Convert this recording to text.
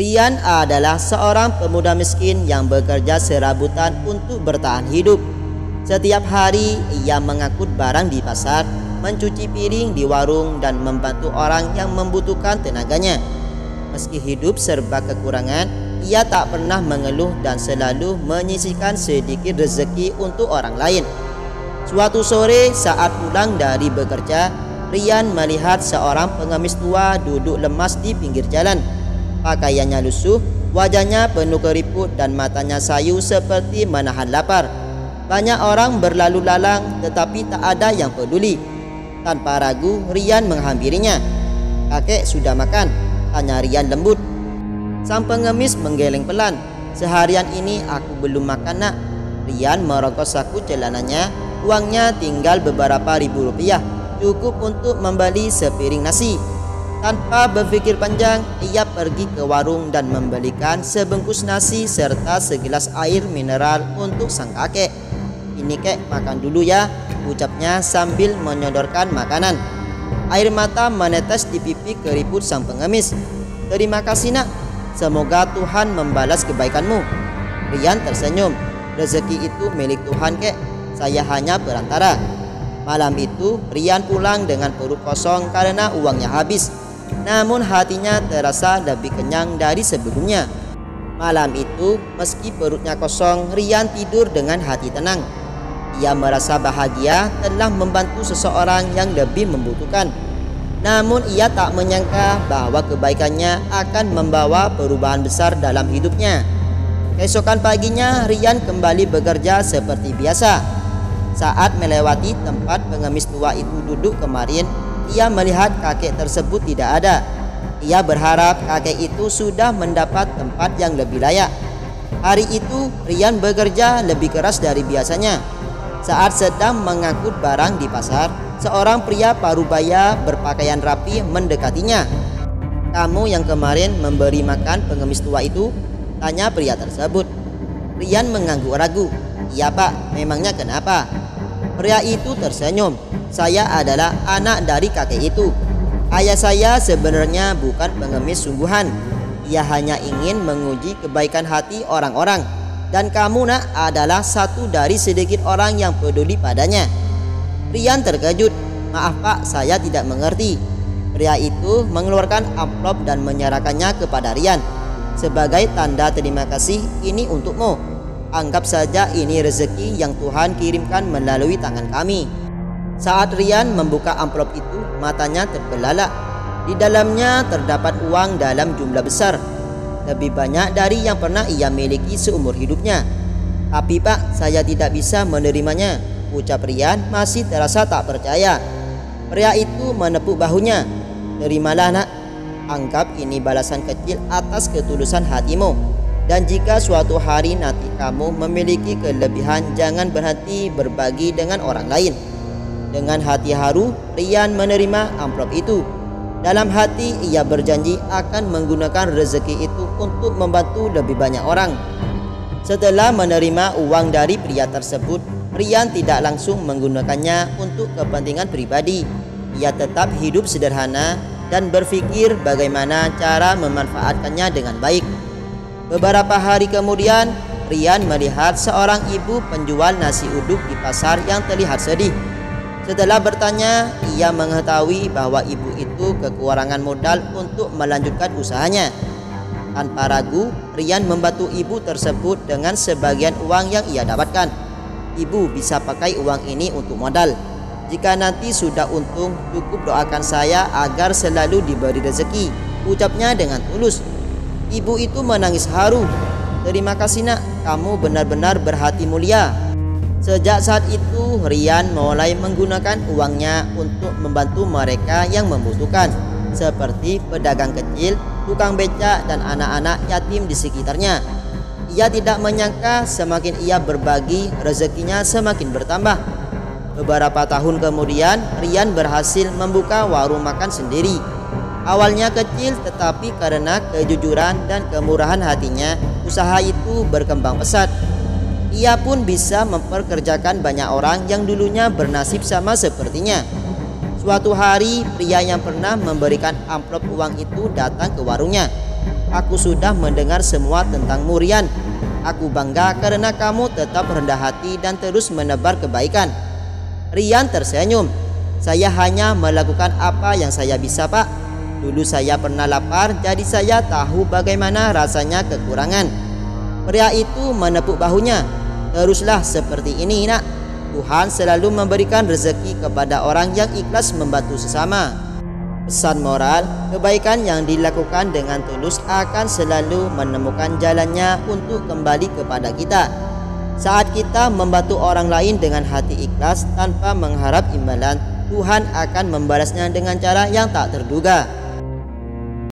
Rian adalah seorang pemuda miskin yang bekerja serabutan untuk bertahan hidup. Setiap hari ia mengangkut barang di pasar, mencuci piring di warung, dan membantu orang yang membutuhkan tenaganya. Meski hidup serba kekurangan, ia tak pernah mengeluh dan selalu menyisihkan sedikit rezeki untuk orang lain. Suatu sore saat pulang dari bekerja, Rian melihat seorang pengemis tua duduk lemas di pinggir jalan. Pakaiannya lusuh, wajahnya penuh keriput dan matanya sayu seperti menahan lapar. Banyak orang berlalu lalang tetapi tak ada yang peduli. Tanpa ragu Rian menghampirinya. "Kakek sudah makan?" tanya Rian lembut. Sang pengemis menggeleng pelan. "Seharian ini aku belum makan, nak." Rian merogoh saku celananya. Uangnya tinggal beberapa ribu rupiah, cukup untuk membeli sepiring nasi. Tanpa berpikir panjang, ia pergi ke warung dan membelikan sebungkus nasi serta segelas air mineral untuk sang kakek. "Ini kek, makan dulu ya," ucapnya sambil menyodorkan makanan. Air mata menetes di pipi keriput sang pengemis. "Terima kasih, nak. Semoga Tuhan membalas kebaikanmu." Rian tersenyum. "Rezeki itu milik Tuhan, kek. Saya hanya perantara." Malam itu Rian pulang dengan perut kosong karena uangnya habis. Namun hatinya terasa lebih kenyang dari sebelumnya. Malam itu meski perutnya kosong, Rian tidur dengan hati tenang. Ia merasa bahagia telah membantu seseorang yang lebih membutuhkan. Namun ia tak menyangka bahwa kebaikannya akan membawa perubahan besar dalam hidupnya. Keesokan paginya Rian kembali bekerja seperti biasa. Saat melewati tempat pengemis tua itu duduk kemarin, ia melihat kakek tersebut tidak ada. Ia berharap kakek itu sudah mendapat tempat yang lebih layak. Hari itu Rian bekerja lebih keras dari biasanya. Saat sedang mengangkut barang di pasar, seorang pria parubaya berpakaian rapi mendekatinya. "Kamu yang kemarin memberi makan pengemis tua itu?" tanya pria tersebut. Rian mengangguk ragu. "Iya, Pak. Memangnya kenapa?" Pria itu tersenyum. "Saya adalah anak dari kakek itu. Ayah saya sebenarnya bukan pengemis sungguhan. Ia hanya ingin menguji kebaikan hati orang-orang. Dan kamu, nak, adalah satu dari sedikit orang yang peduli padanya." Rian terkejut. "Maaf, Pak, saya tidak mengerti." Pria itu mengeluarkan amplop dan menyerahkannya kepada Rian. "Sebagai tanda terima kasih, ini untukmu. Anggap saja ini rezeki yang Tuhan kirimkan melalui tangan kami." Saat Rian membuka amplop itu, matanya terbelalak. Di dalamnya terdapat uang dalam jumlah besar, lebih banyak dari yang pernah ia miliki seumur hidupnya. "Tapi Pak, saya tidak bisa menerimanya," ucap Rian masih terasa tak percaya. Pria itu menepuk bahunya. "Terimalah, nak. Anggap ini balasan kecil atas ketulusan hatimu. Dan jika suatu hari nanti kamu memiliki kelebihan, jangan berhenti berbagi dengan orang lain." Dengan hati haru, Rian menerima amplop itu. Dalam hati ia berjanji akan menggunakan rezeki itu untuk membantu lebih banyak orang. Setelah menerima uang dari pria tersebut, Rian tidak langsung menggunakannya untuk kepentingan pribadi. Ia tetap hidup sederhana dan berpikir bagaimana cara memanfaatkannya dengan baik. Beberapa hari kemudian, Rian melihat seorang ibu penjual nasi uduk di pasar yang terlihat sedih. Setelah bertanya, ia mengetahui bahwa ibu itu kekurangan modal untuk melanjutkan usahanya. Tanpa ragu, Rian membantu ibu tersebut dengan sebagian uang yang ia dapatkan. "Ibu bisa pakai uang ini untuk modal. Jika nanti sudah untung, cukup doakan saya agar selalu diberi rezeki," ucapnya dengan tulus. Ibu itu menangis haru. "Terima kasih, nak. Kamu benar-benar berhati mulia." Sejak saat itu Rian mulai menggunakan uangnya untuk membantu mereka yang membutuhkan, seperti pedagang kecil, tukang becak, dan anak-anak yatim di sekitarnya. Ia tidak menyangka semakin ia berbagi, rezekinya semakin bertambah. Beberapa tahun kemudian Rian berhasil membuka warung makan sendiri. Awalnya kecil, tetapi karena kejujuran dan kemurahan hatinya, usaha itu berkembang pesat. Ia pun bisa memperkerjakan banyak orang yang dulunya bernasib sama sepertinya. Suatu hari, pria yang pernah memberikan amplop uang itu datang ke warungnya. Aku sudah mendengar semua tentangmu, Rian. Aku bangga karena kamu tetap rendah hati dan terus menebar kebaikan. Rian tersenyum. Saya hanya melakukan apa yang saya bisa, Pak. Dulu saya pernah lapar, jadi saya tahu bagaimana rasanya kekurangan. Pria itu menepuk bahunya. Teruslah seperti ini, nak. Tuhan selalu memberikan rezeki kepada orang yang ikhlas membantu sesama. Pesan moral, kebaikan yang dilakukan dengan tulus akan selalu menemukan jalannya untuk kembali kepada kita. Saat kita membantu orang lain dengan hati ikhlas tanpa mengharap imbalan, Tuhan akan membalasnya dengan cara yang tak terduga.